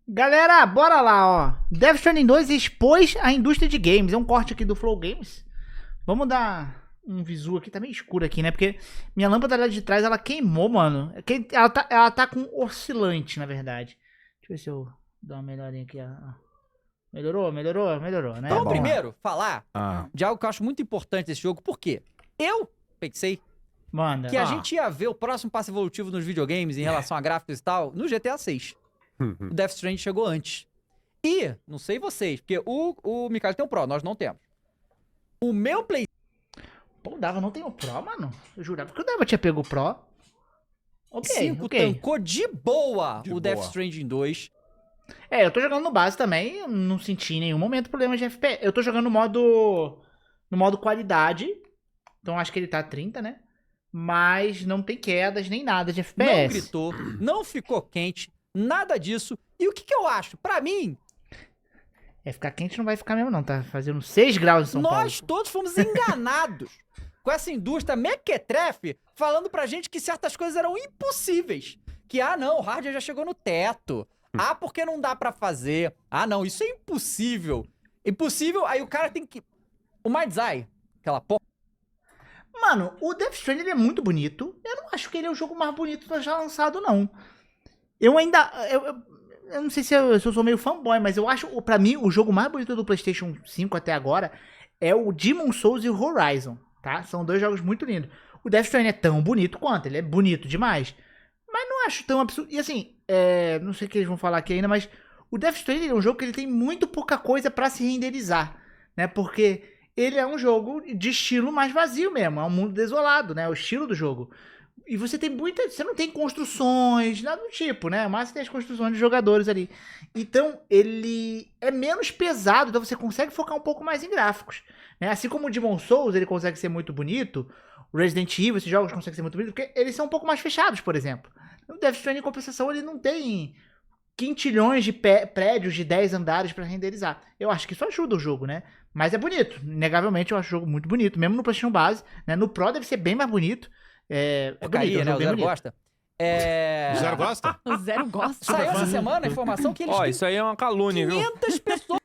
Galera, bora lá, ó. Death Stranding 2 expôs a indústria de games. É um corte aqui do Flow Games. Vamos dar um visu aqui, tá meio escuro aqui, né? Porque minha lâmpada lá de trás, ela queimou, mano. Ela tá com oscilante, na verdade. Deixa eu ver se eu dou uma melhorinha aqui, ó. Melhorou, né? Então, Bom, primeiro, falar de algo que eu acho muito importante desse jogo, porque eu pensei manda. que a gente ia ver o próximo passo evolutivo nos videogames em relação a gráficos e tal no GTA 6. O Death Stranding chegou antes. E, não sei vocês, porque o Mikael tem um Pro, nós não temos. O meu Play... Pô, o Dava não tem o Pro, mano? Eu jurava que o Dava tinha pego o Pro. Ok, 5 ok. tancou de boa De o Death boa. Stranding 2. É, eu tô jogando no base também, eu não senti em nenhum momento problema de FPS. Eu tô jogando no modo qualidade, então acho que ele tá 30, né? Mas não tem quedas nem nada de Não FPS. gritou, não ficou quente, nada disso. E o que eu acho? Pra mim, É, ficar quente não vai ficar mesmo não, tá fazendo 6 graus em São Paulo. nós todos fomos enganados com essa indústria mequetrefe falando pra gente que certas coisas eram impossíveis. Que, não, o hardware já chegou no teto. Porque não dá pra fazer. Não, isso é impossível. Impossível, aí o cara tem que... O Mind's Eye, aquela porra... Mano, o Death Stranding ele é muito bonito. Eu não acho que ele é o jogo mais bonito já lançado, não. Eu ainda... Eu não sei se eu sou meio fanboy, mas eu acho, pra mim, o jogo mais bonito do PlayStation 5 até agora é o Demon's Souls e o Horizon, tá? São dois jogos muito lindos. O Death Stranding é tão bonito quanto, ele é bonito demais. Mas não acho tão absurdo. E assim, não sei o que eles vão falar aqui ainda, mas o Death Stranding é um jogo que ele tem muito pouca coisa pra se renderizar, né? Porque ele é um jogo de estilo mais vazio mesmo, é um mundo desolado, né? O estilo do jogo. E você tem você não tem construções, nada do tipo, né? Mas você tem as construções de jogadores ali. Então, ele é menos pesado, então você consegue focar um pouco mais em gráficos, né? Assim como o Demon's Souls, ele consegue ser muito bonito, o Resident Evil, esses jogos conseguem ser muito bonitos, porque eles são um pouco mais fechados, por exemplo. O Death Stranding, em compensação, ele não tem quintilhões de prédios de 10 andares pra renderizar. Eu acho que isso ajuda o jogo, né? Mas é bonito. Inegavelmente, eu acho o jogo muito bonito, mesmo no PlayStation base, né? No Pro deve ser bem mais bonito. É bonito, né? O Zero bonito. gosta. O Zero gosta? O Zero gosta. Saiu essa semana a informação que eles Ó, têm isso aí é uma calúnia, viu? 500 pessoas.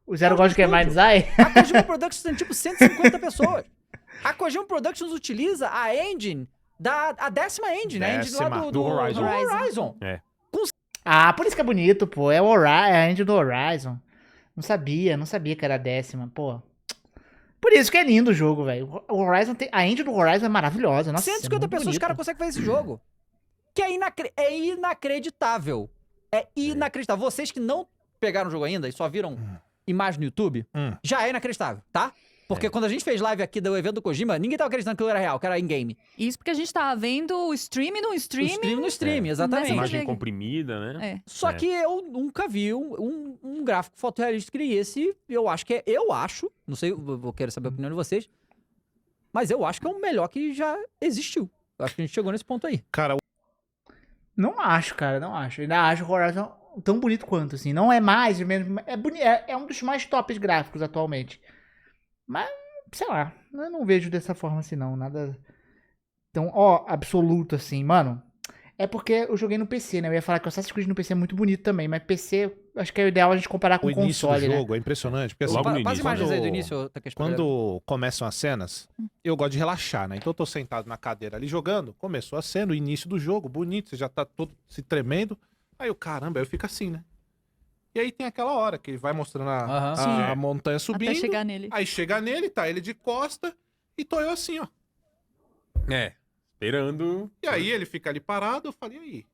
O Zero gosta de que é Mind's Eye? A Kojima Productions tem tipo 150 pessoas. A Kojima Productions utiliza a engine a 10ª engine, né? A engine lá Décima, do Horizon. Horizon. É. Ah, por isso que é bonito, pô. É a engine do Horizon. Não sabia que era a 10ª, pô. Por isso que é lindo o jogo, velho. O Horizon a engine do Horizon é maravilhosa. Nossa, 150 é muito pessoas, os bonito. caras conseguem fazer esse jogo. Que é inacreditável. É inacreditável. Vocês que não pegaram o jogo ainda e só viram imagem no YouTube, já é inacreditável, tá? Porque quando a gente fez live aqui do evento do Kojima, ninguém tava acreditando que aquilo era real, que era in-game. Isso porque a gente tava vendo o stream no stream. O stream no stream, exatamente. Imagem Imagem comprimida, né? É. Só que eu nunca vi um gráfico fotorrealístico que esse. Eu acho, não sei, vou querer saber a opinião de vocês, mas eu acho que é o melhor que já existiu. Eu acho que a gente chegou nesse ponto aí. Cara, Não acho, cara, não acho. Ainda acho o Horizon tão bonito quanto, assim. Não é mais, menos. É um dos mais tops gráficos atualmente. Mas, sei lá, eu não vejo dessa forma assim, não. Nada tão, absoluto assim. Mano, é porque eu joguei no PC, né? Eu ia falar que o Assassin's Creed no PC é muito bonito também, mas PC, acho que é o ideal a gente comparar com o o início console, do né? jogo é impressionante. Porque assim, Logo no Faz início, imagens aí do quando- início, Takeshi. Quando começam as cenas, eu gosto de relaxar, né? Então eu tô sentado na cadeira ali jogando, começou a cena, o início do jogo, bonito, você já tá todo se tremendo. Aí eu, caramba, aí eu fico assim, né? E aí tem aquela hora que ele vai mostrando a montanha subindo. Até chegar nele. Aí chega nele, tá ele de costa e tô eu assim, ó. É. Esperando. E aí ele fica ali parado, eu falei, e aí?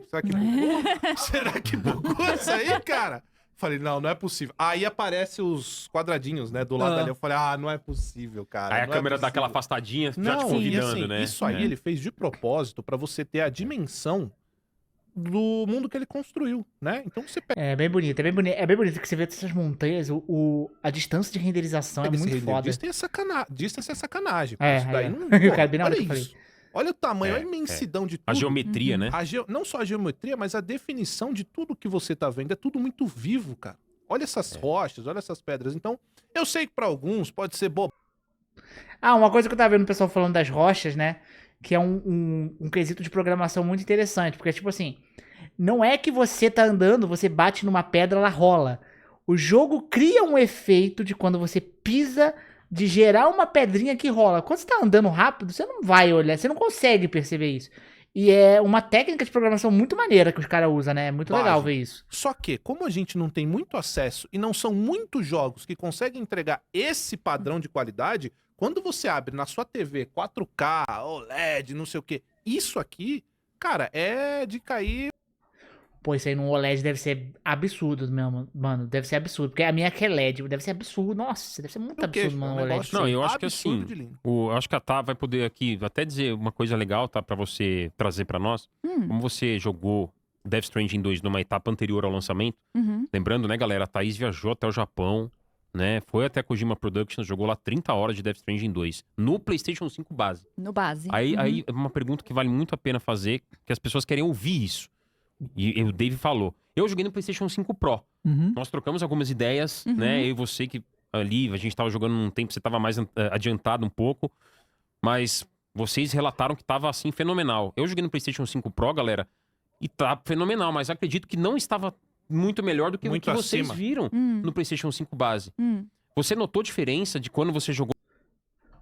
Será que bugou? Será que bugou isso aí, cara? Falei, não é possível. Aí aparece os quadradinhos, né, do lado ali. Eu falei, não é possível, cara. Aí a não é câmera dá possível. aquela afastadinha, já te Não, e convidando, assim, né? isso aí ele fez de propósito pra você ter a dimensão do mundo que ele construiu, né? Então você pega É bem bonito, é bem bonito que você vê essas montanhas, a distância de renderização é esse muito render, foda. distância é sacanagem. pô. É, Isso daí é. não. Eu quero bem na hora Olha que eu isso. Olha o tamanho, É, a imensidão de tudo. A geometria, né? Não só a geometria, mas a definição de tudo que você tá vendo. É tudo muito vivo, cara. Olha essas rochas, olha essas pedras. Então, eu sei que pra alguns pode ser bobo. Uma coisa que eu tava vendo o pessoal falando das rochas, né? Que é um quesito de programação muito interessante. Porque, tipo assim, não é que você tá andando, você bate numa pedra, ela rola. O jogo cria um efeito de quando você pisa, de gerar uma pedrinha que rola. Quando você tá andando rápido, você não vai olhar, você não consegue perceber isso. E é uma técnica de programação muito maneira que os caras usam, né? É muito legal ver isso. Só que, como a gente não tem muito acesso e não são muitos jogos que conseguem entregar esse padrão de qualidade, quando você abre na sua TV 4K, OLED, não sei o quê, isso aqui, cara, é de cair. Pô, isso aí no OLED deve ser absurdo mesmo, mano. Deve ser absurdo. Porque a minha que é LED, deve ser absurdo. Nossa, deve ser muito absurdo, mano, o OLED. Não, eu acho que absurdo assim, de lindo. acho que a Tá vai poder aqui até dizer uma coisa legal, tá? Pra você trazer pra nós. Como você jogou Death Stranding 2 numa etapa anterior ao lançamento, lembrando, né, galera, a Thaís viajou até o Japão, né? Foi até Kojima Productions, jogou lá 30 horas de Death Stranding 2 no PlayStation 5 base. No base. Aí é uma pergunta que vale muito a pena fazer, que as pessoas querem ouvir isso. E o Dave falou. Eu joguei no PlayStation 5 Pro. Nós trocamos algumas ideias, né? Eu e você que ali, a gente tava jogando num tempo, você tava mais adiantado um pouco. Mas vocês relataram que tava, assim, fenomenal. Eu joguei no PlayStation 5 Pro, galera, e tá fenomenal. Mas acredito que não estava muito melhor do que o Muito que vocês acima. viram no PlayStation 5 base. Você notou diferença de quando você jogou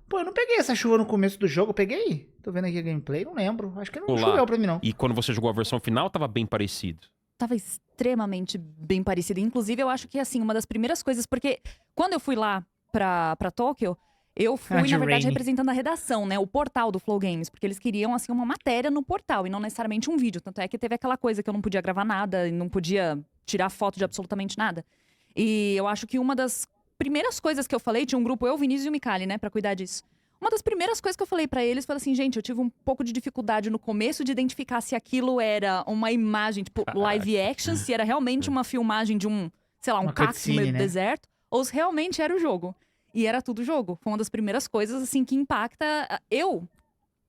Pô, eu não peguei essa chuva no começo do jogo, eu peguei? Tô vendo aqui a gameplay, não lembro. Acho que não lá choveu pra mim, não. e quando você jogou a versão final, tava bem parecido? Tava extremamente bem parecida. Inclusive, eu acho que, assim, uma das primeiras coisas... Porque quando eu fui lá pra Tóquio, eu fui, de na verdade, Rainy. representando a redação, né? O portal do Flow Games. Porque eles queriam, assim, uma matéria no portal e não necessariamente um vídeo. Tanto é que teve aquela coisa que eu não podia gravar nada e não podia tirar foto de absolutamente nada. E eu acho que uma das primeiras coisas que eu falei... Tinha um grupo, eu, Vinícius e o Micali, né? Pra cuidar disso. Uma das primeiras coisas que eu falei pra eles foi assim, gente, eu tive um pouco de dificuldade no começo de identificar se aquilo era uma imagem, tipo, live action, se era realmente uma filmagem de um, sei lá, um Uma cacto no cutscene, meio do né? deserto, ou se realmente era o jogo. E era tudo jogo. Foi uma das primeiras coisas, assim, que impacta... Eu,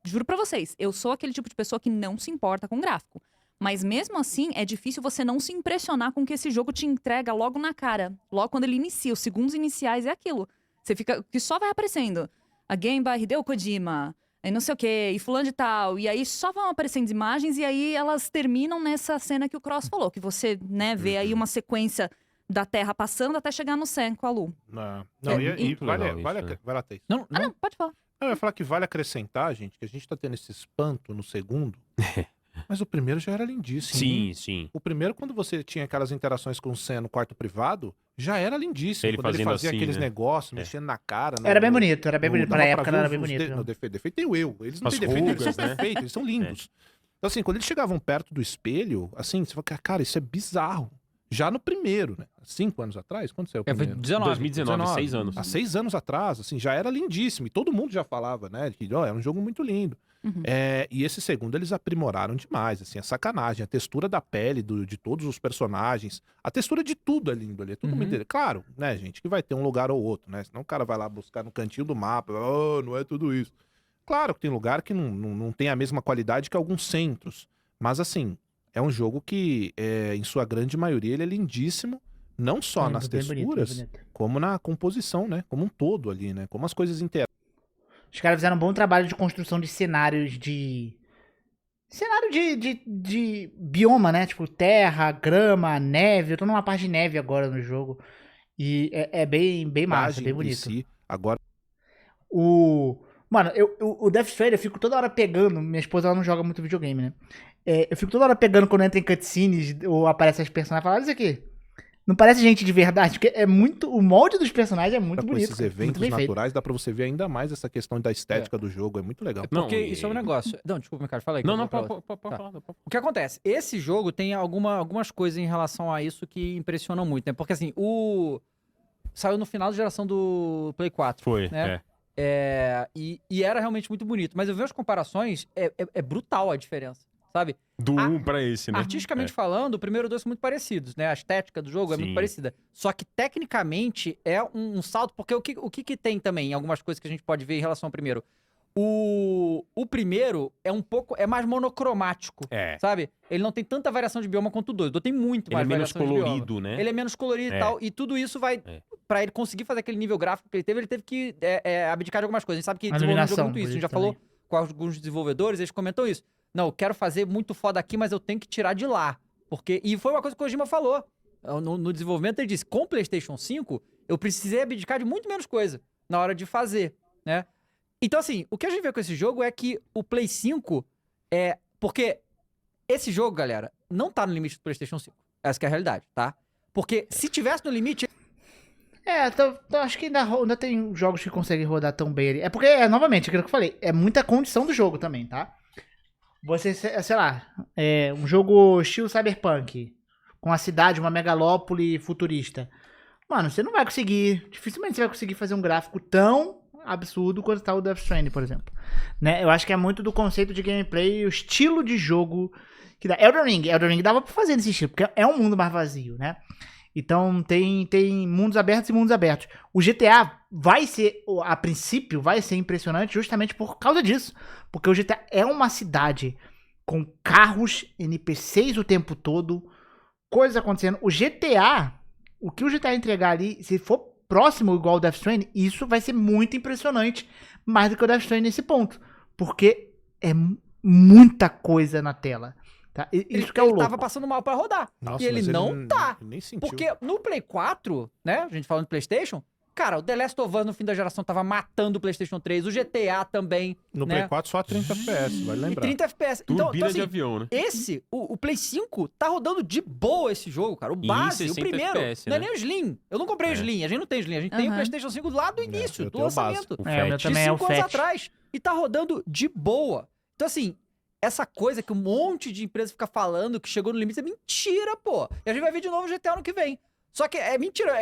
juro pra vocês, eu sou aquele tipo de pessoa que não se importa com gráfico. Mas mesmo assim, é difícil você não se impressionar com o que esse jogo te entrega logo na cara. Logo quando ele inicia, os segundos iniciais é aquilo. Você fica... que só vai aparecendo... A game by Hideo Kojima, e não sei o quê, e fulano de tal. E aí só vão aparecendo imagens e aí elas terminam nessa cena que o Cross falou. Que você, né, vê aí uma sequência da Terra passando até chegar no céu com a Lu. Não, É e muito legal vale, isso, vale, né? vai lá, Thaís. Não, Ah, não, pode falar. Eu ia falar que vale acrescentar, gente, que a gente tá tendo esse espanto no segundo, mas o primeiro já era lindíssimo. Sim, sim. O primeiro, quando você tinha aquelas interações com o Sam no quarto privado, já era lindíssimo. Ele Quando ele fazendo fazia assim, aqueles né? negócios, mexendo na cara. Era bem bonito, era bem bonito. Pra dava época ver era os- bem os bonito. de- no defeito tem o eu. Eles não As têm defeito, eles rugas, são né? perfeitos, eles são lindos. Então, assim, quando eles chegavam perto do espelho, assim, você fala, cara, isso é bizarro. Já no primeiro, né? 5 anos atrás? Quando saiu o foi primeiro? 19. 2019, 6 anos. Há 6 anos atrás, assim, já era lindíssimo. E todo mundo já falava, né? Que ó, era um jogo muito lindo. Uhum. E esse segundo eles aprimoraram demais, assim, a sacanagem, a textura da pele de todos os personagens, a textura de tudo é lindo ali, é tudo muito... Claro, né, gente, que vai ter um lugar ou outro, né? Senão o cara vai lá buscar no cantinho do mapa, não é tudo isso. Claro que tem lugar que não tem a mesma qualidade que alguns centros, mas assim, é um jogo que, em sua grande maioria, ele é lindíssimo, não só nas Bem bonito, bem texturas, bonito. como na composição, né? Como um todo ali, né? Como as coisas interagem. Os caras fizeram um bom trabalho de construção de cenários de... Cenário de bioma, né? Tipo, terra, grama, neve. Eu tô numa parte de neve agora no jogo. E é bem massa, bem em bonito. si. Agora, Mano, o Death Stranding eu fico toda hora pegando. Minha esposa ela não joga muito videogame, né? Eu fico toda hora pegando quando entra em cutscenes ou aparece as personagens. Fala, olha isso aqui. Não parece gente de verdade, porque é muito. O molde dos personagens é muito com bonito. esses cara, muito eventos bem feito. naturais, dá pra você ver ainda mais essa questão da estética do jogo. É muito legal. Não, Porque e- isso é um negócio. Não, desculpa, Ricardo, fala aí. que Não, eu não, vou pra pode outra. Tá. falar. O que acontece? Esse jogo tem algumas coisas em relação a isso que impressionam muito, né? Porque assim, saiu no final da geração do Play 4. Foi, né? E era realmente muito bonito. Mas eu vejo as comparações, é brutal a diferença, sabe? Do 1 pra esse, né? Artisticamente falando, o primeiro e o dois são muito parecidos, né? A estética do jogo é muito Sim. parecida. Só que, tecnicamente, é um salto... Porque o que tem também, algumas coisas que a gente pode ver em relação ao primeiro? O primeiro é mais monocromático, É. sabe? Ele não tem tanta variação de bioma quanto o 2. O 2 tem muito Ele é mais menos variação de bioma. colorido, né? Ele é menos colorido e É. tal. E tudo isso vai... É. Pra ele conseguir fazer aquele nível gráfico que ele teve que abdicar de algumas coisas. A gente sabe que A desenvolvendo um jogo é iluminação, muito isso. A gente já bonito também. falou com alguns desenvolvedores, eles comentam isso. Não, eu quero fazer muito foda aqui, mas eu tenho que tirar de lá. E foi uma coisa que o Kojima falou. No desenvolvimento ele disse, com o PlayStation 5, eu precisei abdicar de muito menos coisa na hora de fazer, né? Então, assim, o que a gente vê com esse jogo é que o Play 5 porque esse jogo, galera, não tá no limite do PlayStation 5. Essa que é a realidade, tá? Porque se tivesse no limite... Então, acho que ainda tem jogos que conseguem rodar tão bem ali. É porque, novamente, aquilo que eu falei, é muita condição do jogo também, tá? Você, sei lá, um jogo estilo Cyberpunk, com a cidade, uma megalópole futurista. Mano, você não vai conseguir, dificilmente você vai conseguir fazer um gráfico tão absurdo quanto tá o Death Stranding, por exemplo. Né? Eu acho que é muito do conceito de gameplay e o estilo de jogo que dá. Elden Ring dava pra fazer nesse estilo, porque é um mundo mais vazio, né? Então tem mundos abertos e mundos abertos. O GTA vai ser, a princípio, vai ser impressionante justamente por causa disso. Porque o GTA é uma cidade com carros, NPCs o tempo todo, coisas acontecendo. O GTA, o que o GTA entregar ali, se for próximo igual o Death Stranding, isso vai ser muito impressionante, mais do que o Death Stranding nesse ponto. Porque é muita coisa na tela. Tá? Isso que é o louco. Ele tava passando mal pra rodar. Nossa, e ele mas não tá. Nem sentiu. Porque no Play 4, né, a gente falando de PlayStation, cara, o The Last of Us no fim da geração tava matando o PlayStation 3, o GTA também, No né? Play 4 só a 30 FPS, vale E lembrar. 30 FPS. Turbina Então, de assim, avião, né? o Play 5 tá rodando de boa esse jogo, cara. O base, o 60 primeiro. FPS, não é né? nem o Slim. Eu não comprei o Slim, a gente não tem Slim. A gente tem o Aham. PlayStation 5 lá do início, eu do tenho o base, lançamento. O O meu Fat. também é o 5 anos Fat. atrás. E tá rodando de boa. Então, assim, essa coisa que um monte de empresa fica falando que chegou no limite é mentira, pô. E a gente vai ver de novo o GTA ano que vem. Só que é mentira.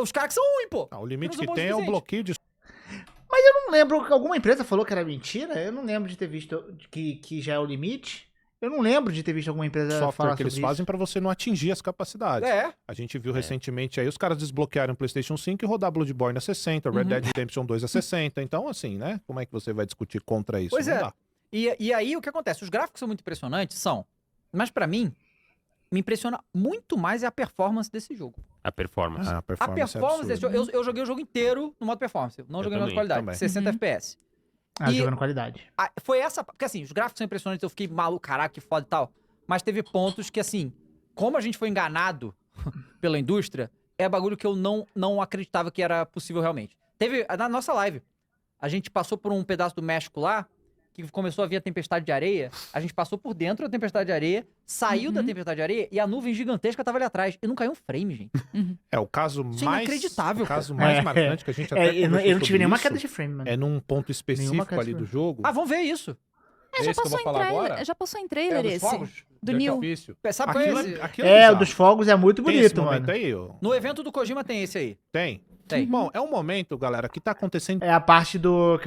Os caras que são ruins, pô. Ah, o limite Eles que são bons tem é o suficiente. bloqueio de... Eu não lembro que alguma empresa falou que era mentira. Eu não lembro de ter visto que já é o limite. Eu não lembro de ter visto alguma empresa software falar que eles sobre fazem pra você não atingir as capacidades. É. A gente viu recentemente aí os caras desbloquearam o PlayStation 5 e rodar Bloodborne a 60, Red Dead Redemption 2 a 60. Então, assim, né? Como é que você vai discutir contra isso? Pois Não é. dá. E aí o que acontece? Os gráficos são muito impressionantes, mas pra mim, me impressiona muito mais é a performance desse jogo. A performance. Ah, a A performance, performance é desse jogo, eu joguei o jogo inteiro no modo performance. Eu não joguei no modo também, qualidade. também. 60 FPS. E- jogando qualidade. Foi essa. Porque assim, os gráficos são impressionantes, eu fiquei maluco, caraca, que foda e tal. Mas teve pontos que, assim, como a gente foi enganado pela indústria, é bagulho que eu não acreditava que era possível realmente. Teve, na nossa live, a gente passou por um pedaço do México lá, que começou a vir a tempestade de areia, a gente passou por dentro da tempestade de areia, saiu da tempestade de areia e a nuvem gigantesca tava ali atrás. E não caiu um frame, gente. É o caso Isso é mais... inacreditável, O caso pô. mais É. marcante que a gente até Eu não conversou tive sobre nenhuma isso, queda de frame, mano. é num ponto Nenhuma específico queda ali de do jogo. Ah, vamos ver isso. Já Esse que eu vou passou, em falar trailer, agora? já passou em trailer dos esse. fogos? Do de Neil. artifício. Sabe qual é Aquilo esse? aquilo É, o bizarro. dos fogos é muito Tem esse bonito, momento mano. aí, ó. No evento do Kojima tem esse aí. Tem. Tem. Bom, é um momento, galera, que tá acontecendo... É a parte do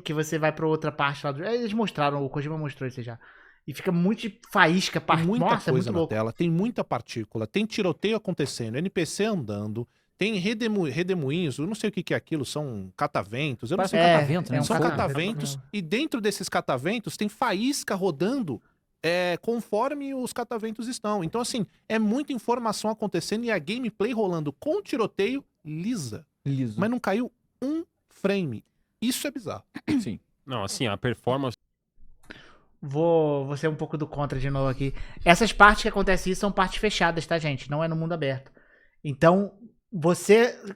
que você vai pra outra parte lá do... Eles mostraram, o Kojima mostrou isso já. E fica muito de faísca, Tem muita Nossa, é coisa muito na louco. tela, tem muita partícula, tem tiroteio acontecendo, NPC andando, tem redemoinhos, eu não sei o que que é aquilo, são cataventos, eu não Parece sei. um catavento, né? um São fogo. cataventos, e dentro desses cataventos tem faísca rodando conforme os cataventos estão. Então, assim, é muita informação acontecendo e a gameplay rolando com tiroteio lisa. Liso. Mas não caiu um frame. Isso é bizarro. Sim. Não, assim, a performance Vou ser um pouco do contra de novo aqui. Essas partes que acontecem são partes fechadas, tá, gente? Não é no mundo aberto. Então,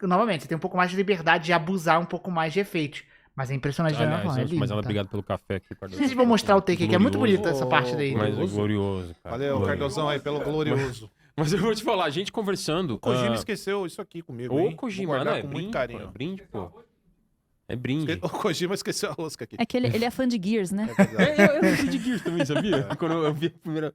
novamente, você tem um pouco mais de liberdade de abusar um pouco mais de efeitos. Mas é impressionante de Aliás, novo, é lindo, mas ela, tá? obrigado pelo café aqui, Não Cardoso. sei se vou mostrar o take aqui, é muito Glorioso. bonita essa parte daí. Mas Glorioso. glorioso, cara. Valeu, Glorioso. Cardozão aí, pelo glorioso. Mas eu vou te falar, a gente conversando. O Kojima esqueceu isso aqui comigo, hein? Ô, Vou Kojima, guardar não, é com brinde, muito pô, é carinho. brinde, pô. É brinde. O Kojima esqueceu a rosca aqui. É que ele é fã de Gears, né? É verdade. Eu fui de Gears também, sabia? Quando eu vi a primeira...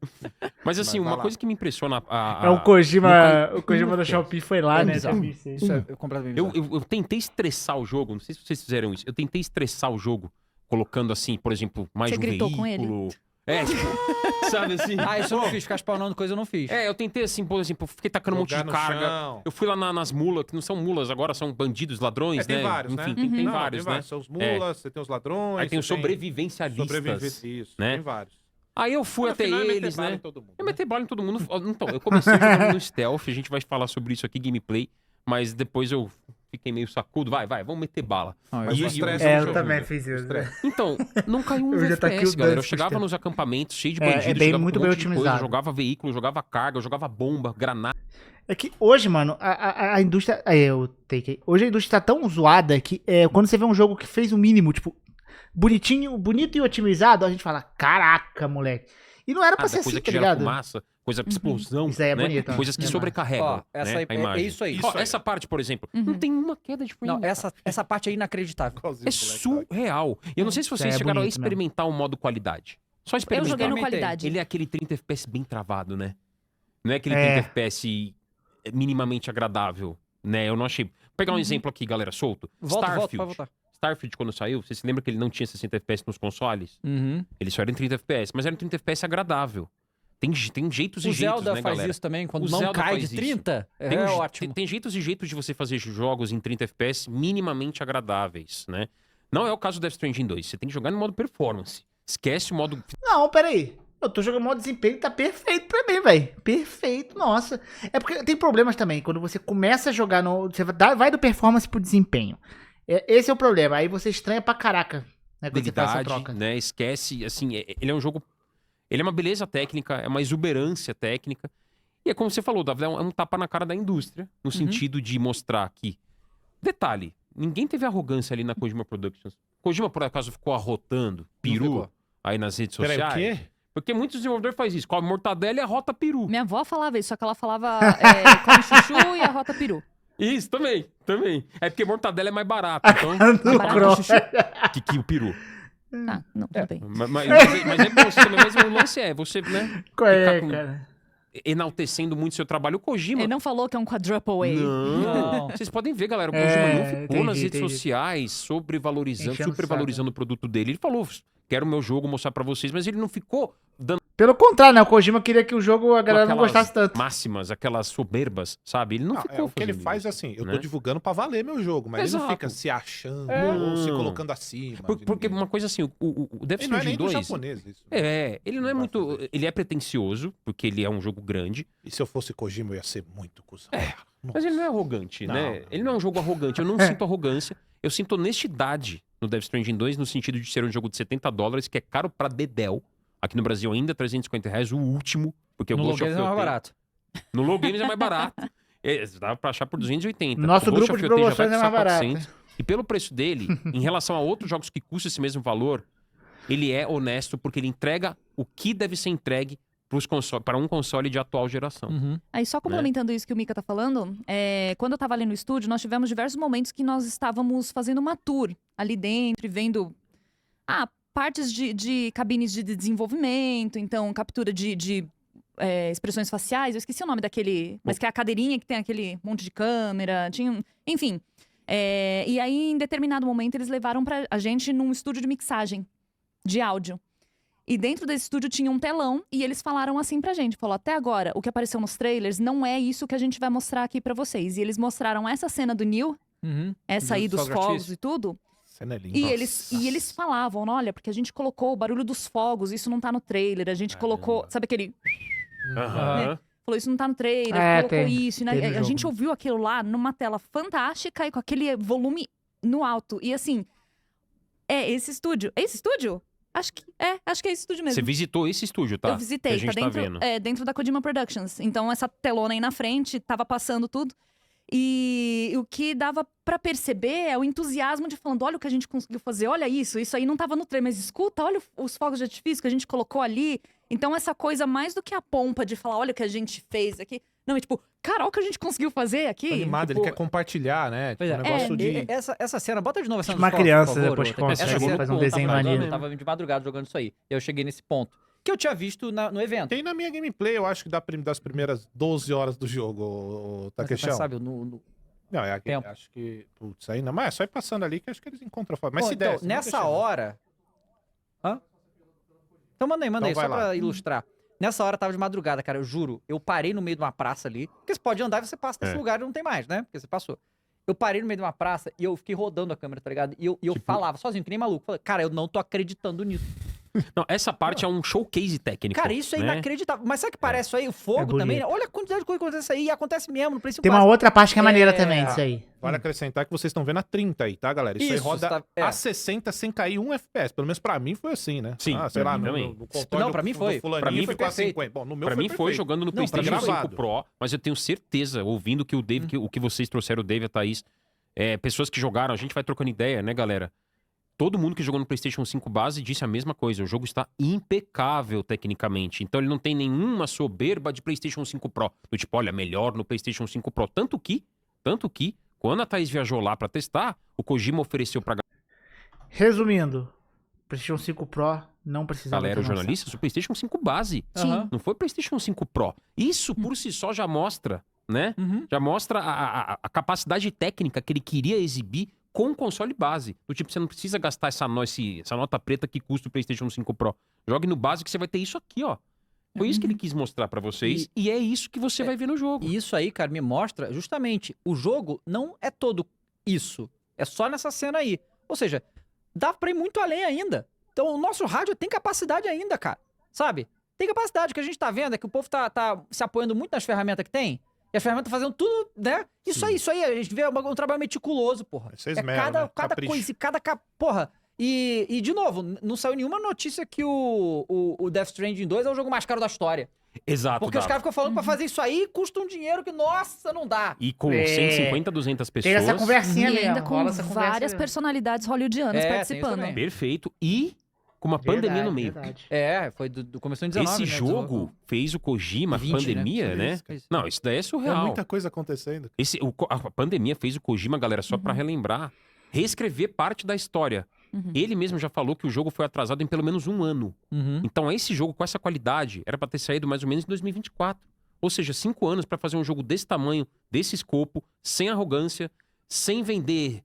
Mas assim, Mas vai uma lá. coisa que me impressiona... É o Kojima nunca- o Kojima do Shopee foi lá, É né? bizarro. Já vi isso aí. Isso é completamente bizarro. Eu tentei estressar o jogo, não sei se vocês fizeram isso. Eu tentei estressar o jogo, colocando assim, por exemplo, mais Você um gritou com veículo. É, tipo, sabe assim? Ah, isso eu não fiz. Ficar spawnando coisa eu não fiz. É, eu tentei assim, por exemplo, eu fiquei tacando um monte Jogar de no carga. chão. Eu fui lá nas mulas, que não são mulas agora, são bandidos, ladrões, Tem né? vários, Enfim, né? tem Não, vários, né? São os mulas, você tem os ladrões. Aí tem os você sobrevivencialistas. Isso, né? tem vários. Aí eu fui No até final é meter eles, bala né? em todo mundo, Eu né? meti bala em todo mundo. Então, eu comecei jogando no stealth, a gente vai falar sobre isso aqui, gameplay, mas depois eu fiquei meio sacudo. Vai, vamos meter bala. Mas E- o e estresse jogo É, te eu ajuda. também fiz isso. Então, não caiu um Eu já taquei FPS, o galera. Eu dano chegava frustrado. nos acampamentos cheio de É, bandidos, é bem- jogava muito um bem monte de coisa, otimizado. jogava veículo, jogava carga, jogava bomba, granada. É que hoje, mano, a indústria. Eu take. Hoje a indústria tá tão zoada que quando você vê um jogo que fez o mínimo, tipo, bonito e otimizado, a gente fala, caraca, moleque. E não era pra ser Coisa assim, que tá gera ligado? fumaça, coisa de explosão. Isso aí é né? bonito, ó. Coisas que É sobrecarregam Ó, essa né, aí- a é imagem. isso aí. Ó, Isso aí. essa parte, por exemplo, Uhum. não tem uma queda de frame. Não, essa parte é inacreditável. É surreal. E eu não sei se vocês É chegaram a bonito mesmo. experimentar o modo qualidade. Só Eu experimentar. joguei no Experimentei. qualidade. Ele é aquele 30 FPS bem travado, né? Não é aquele É. 30 FPS minimamente agradável, né? Eu não achei. Vou pegar um exemplo aqui, galera, solto. Volta, Starfield. pode voltar. Starfield, quando saiu, você se lembra que ele não tinha 60 FPS nos consoles? Uhum. Ele só era em 30 FPS, mas era um 30 FPS agradável. Tem jeitos e O jeitos, Zelda né, faz galera? isso também, quando O não Zelda cai faz de isso. 30. Tem, Ótimo. tem jeitos e jeitos de você fazer jogos em 30 FPS minimamente agradáveis, né? Não é o caso do Death Stranding 2. Você tem que jogar no modo performance. Esquece o modo... Não, peraí. Eu tô jogando modo desempenho e tá perfeito pra mim, velho. Perfeito, nossa. É porque tem problemas também. Quando você começa a jogar no. Você vai do performance pro desempenho. Esse é o problema. Aí você estranha pra caraca. Né, quando você faz essa habilidade, troca. né? Esquece, assim, ele é um jogo... Ele é uma beleza técnica, é uma exuberância técnica. E é como você falou, Davi, é um tapa na cara da indústria, no sentido de mostrar que... Detalhe, ninguém teve arrogância ali na Kojima Productions. Kojima, por acaso, ficou arrotando peru ficou. aí nas redes Peraí, sociais? o quê? Porque muitos desenvolvedores fazem isso. Come mortadela e arrota peru. Minha avó falava isso, só que ela falava come chuchu e arrota peru. Isso, também. É porque mortadela é mais barato, então... Do barato, Cro- chuchu. que o peru. Tá, não, tudo bem. Mas é bom, você também, mas o lance é, você, né, Qual é, ficar com- cara? enaltecendo muito seu trabalho. O Kojima... Ele não falou que é um quadruple A. Não. Vocês podem ver, galera, o Kojima não ficou entendi, nas redes entendi. sociais Enchendo o supervalorizando o produto dele. Ele falou, quero o meu jogo, mostrar pra vocês, mas ele não ficou dando Pelo contrário, né? O Kojima queria que o jogo a galera não aquelas gostasse tanto. máximas, aquelas soberbas, sabe? Ele não Não, ficou o que ele fazendo faz isso, é assim, eu né? tô divulgando pra valer meu jogo, mas ele Exato. não fica se achando É. ou se colocando acima. de Porque ninguém. uma coisa assim, o Death E não é Stranding nem do 2... japonês isso. Ele não é Não vai muito... fazer. Ele é pretencioso, porque ele é um jogo grande, E se eu fosse Kojima, eu ia ser muito cuzão. mas ele não é arrogante, Não, né? não, Ele não é um jogo arrogante. Eu não sinto arrogância. Eu sinto honestidade no Death Stranding 2, no sentido de ser um jogo de $70, que é caro pra dedéu. Aqui no Brasil ainda, R$350, o último. Porque o No Ghost of Logames é mais Tsushima- barato. No Low Games é mais barato. Dá pra achar por 280. Nosso O Ghost grupo of de Tsushima já vai promoções é custar mais barato. E pelo preço dele, em relação a outros jogos que custam esse mesmo valor, ele é honesto porque ele entrega o que deve ser entregue para um console de atual geração. Uhum. Aí só complementando isso que o Mika tá falando, quando eu tava ali no estúdio, nós tivemos diversos momentos que nós estávamos fazendo uma tour ali dentro e vendo partes de cabines de desenvolvimento, então captura de expressões faciais, eu esqueci o nome daquele, mas que é a cadeirinha que tem aquele monte de câmera, enfim. E aí, em determinado momento, eles levaram a gente num estúdio de mixagem de áudio. E dentro desse estúdio tinha um telão e eles falaram assim pra gente, falou, até agora, o que apareceu nos trailers não é isso que a gente vai mostrar aqui pra vocês. E eles mostraram essa cena do Neil, Uhum. essa aí dos Fogos fogos artifícios. e tudo, Cena é linda. e eles falavam, olha, porque a gente colocou o barulho dos fogos, isso não tá no trailer, a gente colocou, sabe aquele... Aham. Falou, isso não tá no trailer, colocou tem isso. Né? no A gente jogo. ouviu aquilo lá numa tela fantástica e com aquele volume no alto. E assim, esse estúdio. É esse estúdio? Acho que é esse estúdio mesmo. Você visitou esse estúdio, tá? Eu visitei, Que a gente tá dentro, dentro da Kojima Productions. Então, essa telona aí na frente, tava passando tudo. E o que dava pra perceber é o entusiasmo de falando, olha o que a gente conseguiu fazer, olha isso aí não tava no trailer, mas escuta, olha os fogos de artifício que a gente colocou ali. Então, essa coisa mais do que a pompa de falar, olha o que a gente fez aqui. Não, é tipo, cara, olha o que a gente conseguiu fazer aqui. Animado, tipo, ele quer compartilhar, né? Tipo, Pois é. um negócio de... Essa cena, bota de novo essa Tipo cena uma dos fogos, criança, por favor, depois que outra. consegue Essa cena fazer um eu desenho tava maneiro. jogando, tava de madrugada jogando isso aí. Eu cheguei nesse ponto. Que eu tinha visto no evento. Tem na minha gameplay, eu acho que das primeiras 12 horas do jogo, o Mas Takeshão. sabe, Não, é aquele, Tempo. acho que... Putz, ainda mais, é só ir passando ali que acho que eles encontram a forma. Mas Bom, se então, der... se não, nessa deixa eu ver. hora... Hã? Então manda aí, Então só vai lá. pra ilustrar. Nessa hora tava de madrugada, cara, eu juro. Eu parei no meio de uma praça ali. Porque você pode andar e você passa desse lugar e não tem mais, né? Porque você passou. Eu parei no meio de uma praça e eu fiquei rodando a câmera, tá ligado? E eu falava sozinho, que nem maluco. Falei, cara, eu não tô acreditando nisso. Não, essa parte é um showcase técnico. Cara, isso é né? inacreditável. Mas sabe o que parece isso aí? O fogo bonito. também. Né? Olha a quantidade de coisa que acontece aí. E acontece mesmo no PlayStation Tem uma 4. outra parte que é maneira também disso aí. Vale acrescentar que vocês estão vendo a 30 aí, tá, galera? Isso aí Isso, roda tá- é. a 60 sem cair um FPS. Pelo menos pra mim foi assim, né? Sim, sei pra lá, mim também. no controle Não, pra mim do foi. fulaninho Pra mim ficou a perfeito. 50. Bom, no meu Pra mim foi perfeito. jogando no Não, pra PlayStation mim foi. 5 Pro, mas eu tenho certeza, ouvindo que o Dave, o que vocês trouxeram, o Dave e a Thaís, pessoas que jogaram, a gente vai trocando ideia, né, galera? Todo mundo que jogou no PlayStation 5 base disse a mesma coisa. O jogo está impecável tecnicamente. Então ele não tem nenhuma soberba de PlayStation 5 Pro. Do tipo, olha, melhor no PlayStation 5 Pro. Tanto que, quando a Thaís viajou lá pra testar, o Kojima ofereceu pra Resumindo, PlayStation 5 Pro não precisava galera, ter os jornalistas, o PlayStation 5 base. Aham. Não foi PlayStation 5 Pro. Isso por si só já mostra, né? Uhum. Já mostra a capacidade técnica que ele queria exibir com o console base. Do tipo, você não precisa gastar essa nota preta que custa o PlayStation 5 Pro. Jogue no base que você vai ter isso aqui, ó. Foi isso que ele quis mostrar pra vocês e é isso que você vai ver no jogo. E isso aí, cara, me mostra justamente o jogo não é todo isso. É só nessa cena aí. Ou seja, dá pra ir muito além ainda. Então o nosso rádio tem capacidade ainda, cara. Sabe? Tem capacidade. O que a gente tá vendo é que o povo tá se apoiando muito nas ferramentas que tem. E as ferramentas fazendo tudo, né? Isso aí. A gente vê um trabalho meticuloso, porra. Vocês É meram, cada né? Capricho. coisa, porra. E, de novo, não saiu nenhuma notícia que o Death Stranding 2 é o jogo mais caro da história. Exato, Porque os Dava. caras ficam falando pra fazer isso aí custa um dinheiro que, nossa, não dá. E com É. 150, 200 Tem pessoas. essa conversinha E mesmo. ainda com rola essa conversa várias mesmo. personalidades hollywoodianas É, tem participando. isso também. Perfeito. E com uma pandemia no meio. Verdade. Foi começou em 19, Esse né? jogo fez o Kojima, 20, a pandemia, né? né? Isso. Não, isso daí é É surreal. muita coisa acontecendo. A pandemia fez o Kojima, galera, só pra relembrar, reescrever parte da história. Uhum. Ele mesmo já falou que o jogo foi atrasado em pelo menos um ano. Uhum. Então esse jogo com essa qualidade era pra ter saído mais ou menos em 2024. Ou seja, 5 anos pra fazer um jogo desse tamanho, desse escopo, sem arrogância, sem vender,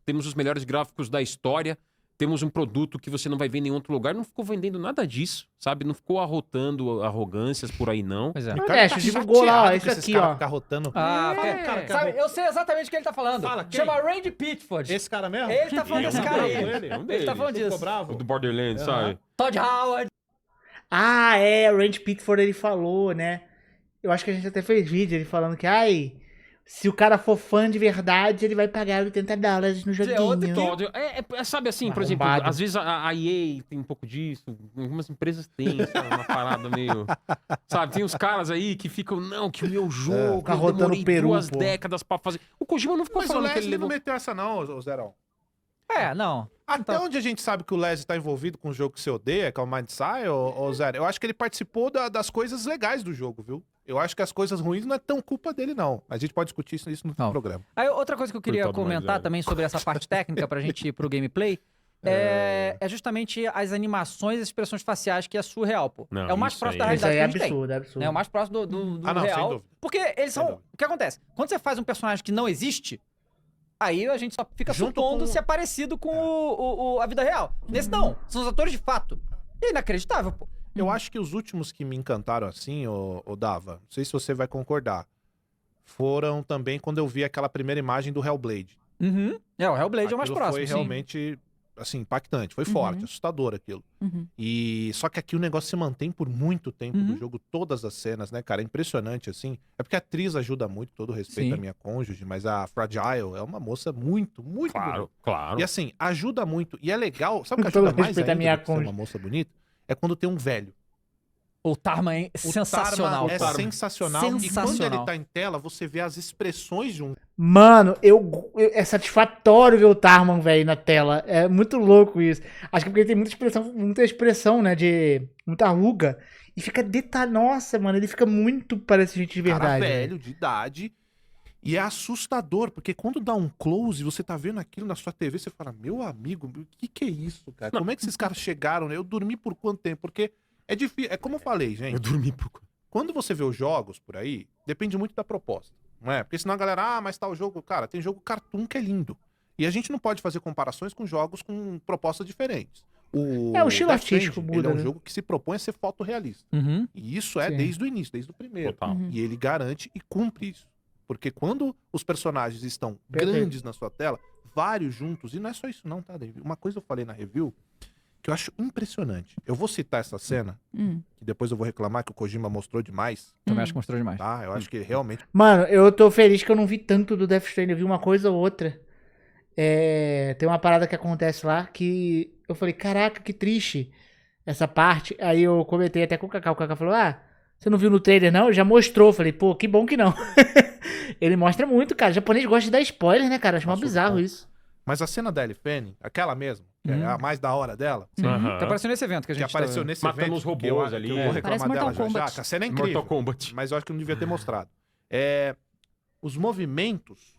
temos os melhores gráficos da história, temos um produto que você não vai ver em nenhum outro lugar. Não ficou vendendo nada disso, sabe? Não ficou arrotando arrogâncias por aí, não. Pois é. Não, Cara, Dash, divulgou lá, ó, chateado isso com esses aqui, caras ó. ficar rotando. Cara, sabe, eu sei exatamente o que ele tá falando. Fala, quem? Chama Randy Pitchford. Esse cara mesmo? Ele tá falando desse cara aí. É um Ele deles. tá falando Ficou disso. bravo? O do Borderlands, Aham. sabe? Todd Howard. Ah, o Randy Pitchford ele falou, né? Eu acho que a gente até fez vídeo ele falando que, se o cara for fã de verdade, ele vai pagar $80 no joguinho. outro que- Todd, sabe assim, por exemplo, Arrombado. às vezes a EA tem um pouco disso, algumas empresas têm, sabe, uma parada meio... Sabe, tem uns caras aí que ficam, não, que o meu jogo, Fica eu rotando demorei peru, 2 pô. décadas pra fazer. O Kojima não ficou Mas o falando que ele Leslie não levou... meteu essa não, ô Zerão. Não. Até onde a gente sabe que o Leslie tá envolvido com o jogo que você odeia, que é o Mindside, ô Zero, eu acho que ele participou das coisas legais do jogo, viu? Eu acho que as coisas ruins não é tão culpa dele, não. A gente pode discutir isso no Não. programa. Aí, outra coisa que eu queria Coitado do comentar Maisel. também sobre essa parte técnica pra gente ir pro gameplay é justamente as animações e expressões faciais que é surreal, pô. Não, É o mais isso próximo da aí- Isso realidade aí que é a gente tem. absurdo, é absurdo. É o mais próximo do Ah, não, sem real. dúvida. Porque eles Sem são... dúvida. O que acontece? Quando você faz um personagem que não existe, aí a gente só fica Junto supondo com- se é parecido com a vida real. Nesse não. São os atores de fato. É inacreditável, pô. Eu acho que os últimos que me encantaram assim, ô Dava, não sei se você vai concordar, foram também quando eu vi aquela primeira imagem do Hellblade. Uhum. O Hellblade é o mais Aquilo próximo, foi sim. realmente, assim, impactante. Foi forte, assustador aquilo. Uhum. E só que aqui o negócio se mantém por muito tempo Uhum. do jogo, todas as cenas, né, cara? É impressionante, assim. É porque a atriz ajuda muito, todo respeito Sim. à minha cônjuge, mas a Fragile é uma moça muito, muito bonita. Claro, claro. E assim, ajuda muito. E é legal, sabe o que Com todo ajuda mais respeito à ainda minha do que ser uma cônjuge. moça bonita? É quando tem um velho. O Tarman é O sensacional. Tarma é Tarma. sensacional. E quando Sensacional. ele tá em tela, você vê as expressões de um... Mano, é satisfatório ver o Tarman, velho, na tela. É muito louco isso. Acho que porque ele tem muita expressão, né? De muita ruga. E fica detalhado. Nossa, mano, ele fica muito parece gente de cara verdade. velho, de idade. E é assustador, porque quando dá um close, você tá vendo aquilo na sua TV, você fala, meu amigo, o que é isso, cara? Como é que esses caras chegaram, né? Eu dormi por quanto tempo? Porque é difícil, é como eu falei, gente. Eu dormi por... Quando você vê os jogos por aí, depende muito da proposta, não é? Porque senão a galera, mas tá o jogo... Cara, tem jogo cartoon que é lindo. E a gente não pode fazer comparações com jogos com propostas diferentes. O estilo Death artístico Stranding, muda, ele é um né? jogo que se propõe a ser fotorrealista. Uhum. E isso é Sim. desde o início, desde o primeiro. Total. Uhum. E ele garante e cumpre isso. Porque quando os personagens estão Perfeito. grandes na sua tela, vários juntos, e não é só isso não, tá, David? Uma coisa eu falei na review, que eu acho impressionante. Eu vou citar essa cena, que depois eu vou reclamar que o Kojima mostrou demais, Também acho que mostrou demais. tá? Eu acho que realmente... Mano, eu tô feliz que eu não vi tanto do Death Stranding, eu vi uma coisa ou outra. Tem uma parada que acontece lá que eu falei, caraca, que triste essa parte. Aí eu comentei até com o Kaká falou, você não viu no trailer não? Já mostrou. Eu falei, pô, que bom que não. Ele mostra muito, cara. O japonês gosta de dar spoiler, né, cara? Acho mó Nossa, bizarro bom. isso. Mas a cena da Ellie Fanning, aquela mesmo, que é a mais da hora dela, Sim. Aham. Que apareceu nesse evento que a que gente apareceu tá... nesse Matando evento, os que eu- robôs que ali. eu vou É. reclamar Parece dela Mortal já, Kombat. que a cena é incrível. Mortal Kombat. Mas eu acho que não devia ter mostrado. Os movimentos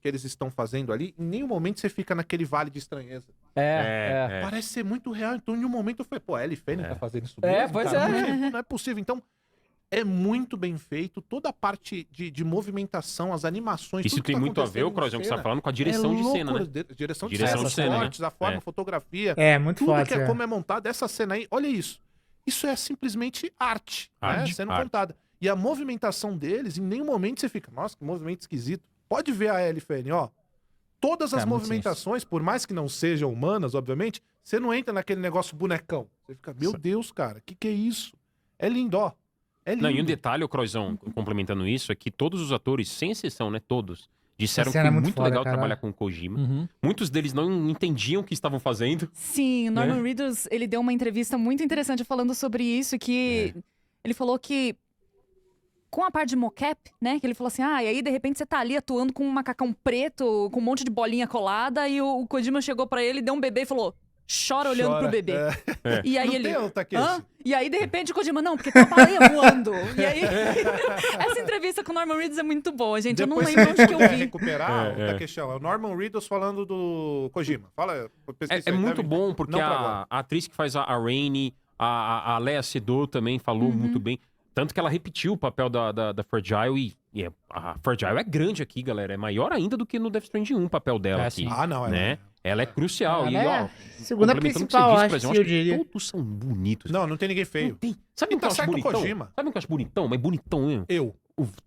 que eles estão fazendo ali, em nenhum momento você fica naquele vale de estranheza. É. Parece ser muito real. Então, em um momento eu falei, pô, a Ellie Fanning tá fazendo isso É, mesmo? pois cara? é. Não é possível. Então, é muito bem feito. Toda a parte de movimentação, as animações. Isso tudo que tem tá muito a ver, o acontecendo Croizão, que você na tá falando, com a direção de cena, né? loucura. Direção de Direção cena, de cena, os né? cortes, a forma, É. a fotografia. Muito Tudo foda. que é como é montada, essa cena aí, olha isso. Isso é simplesmente arte, né? Arte, Sendo arte. contada. E a movimentação deles, em nenhum momento você fica, nossa, que movimento esquisito. Pode ver a Ellie Fanning, ó. Todas as É, muito movimentações, por mais que não sejam humanas, obviamente, você não entra naquele negócio bonecão. Você fica, meu Deus, cara, que é isso? É lindo, ó. É lindo. Não, e um detalhe, o Croizão, complementando isso, é que todos os atores, sem exceção, né, todos, disseram Essa que cena foi é muito muito foda, legal caralho. trabalhar com o Kojima. Uhum. Muitos deles não entendiam o que estavam fazendo. Sim, o Norman Reedus, ele deu uma entrevista muito interessante falando sobre isso, que ele falou que com a parte de mocap, né, que ele falou assim, e aí de repente você tá ali atuando com um macacão preto, com um monte de bolinha colada, e o Kojima chegou pra ele, deu um bebê e falou, chora olhando pro bebê. E aí Não ele... tem o Takeshi. E aí, de repente, o Kojima, não, porque tem uma baleia voando. E aí, essa entrevista com o Norman Reedus é muito boa, gente. Depois, eu não lembro onde que eu vi. recuperar o Takeshi, é o Norman Reedus falando do Kojima. Fala, pesquisa É aí, muito deve- bom, porque Não pra agora. a atriz que faz a Rainey, a Lea Seydoux também falou muito bem. Tanto que ela repetiu o papel da Fragile a Fragile é grande aqui, galera. É maior ainda do que no Death Stranding 1 o papel dela É, aqui. sim. Ah, não, né? Ela é crucial. Ela E, é ó, a segunda complementando o que principal, você disse, acho Croizão, que eu diria. todos são bonitos. Não tem ninguém feio. Não tem. Sabe E um que tá eu acho certo o bonitão? Kojima. Sabe um que eu acho bonitão? Mas bonitão mesmo. Eu.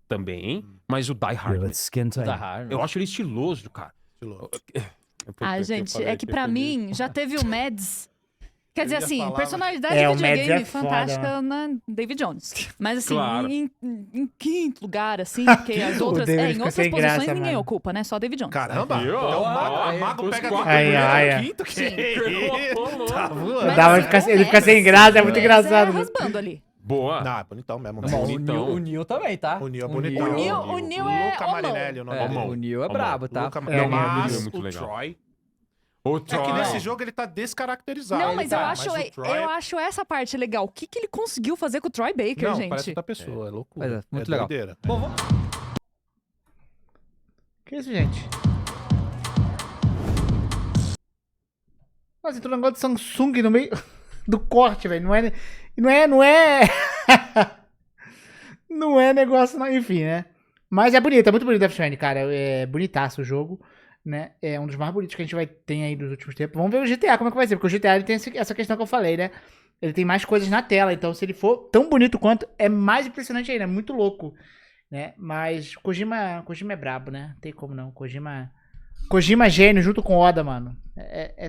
Também, mas o Die Hard. Eu acho ele estiloso, cara. Gente, é que pra mim, já teve o Mads. Quer dizer Eu ia assim, falar, personalidade mas- de o Mads videogame é foda, fantástica na David Jones. Mas assim, Claro. em quinto lugar, assim, porque as outras. David Em fica outras sem posições graça, ninguém mano. ocupa, né? Só David Jones. Caramba! Viu? Então o Ó, mago os pega quatro. do Ai, primeiro ai, ao ai. quinto. Sim. Tá Dá, vai ficar- ele fica sem graça, é muito engraçado. Rasbando ali. Boa. Não, é bonitão mesmo. Não, né? bonitão. o Neil também, tá? O Neil é bonitão. O Neil é Luca homão. Marinelli, o nome É, dele. o Neil é brabo, tá? Luca É, Marinelli. o Neil Mas é muito o legal. Troy... O É que Troy. nesse jogo ele tá descaracterizado. Não, ele mas tá, eu acho, o Troy eu acho essa parte legal. O que ele conseguiu fazer com o Troy Baker, Não, gente? parece outra pessoa, é loucura. Pois é, muito legal. doideira. Bom, vamos... Que isso, gente? Nossa, entrou um negócio de Samsung no meio do corte, velho. Não é. Não é negócio, não. Enfim, né? Mas é bonito, é muito bonito Death Stranding, cara. É bonitaço o jogo, né? É um dos mais bonitos que a gente vai ter aí nos últimos tempos. Vamos ver o GTA, como é que vai ser. Porque o GTA ele tem essa questão que eu falei, né? Ele tem mais coisas na tela. Então, se ele for tão bonito quanto, é mais impressionante ainda. É muito louco, né? Mas Kojima é brabo, né? Não tem como não. Kojima gênio junto com Oda, mano. É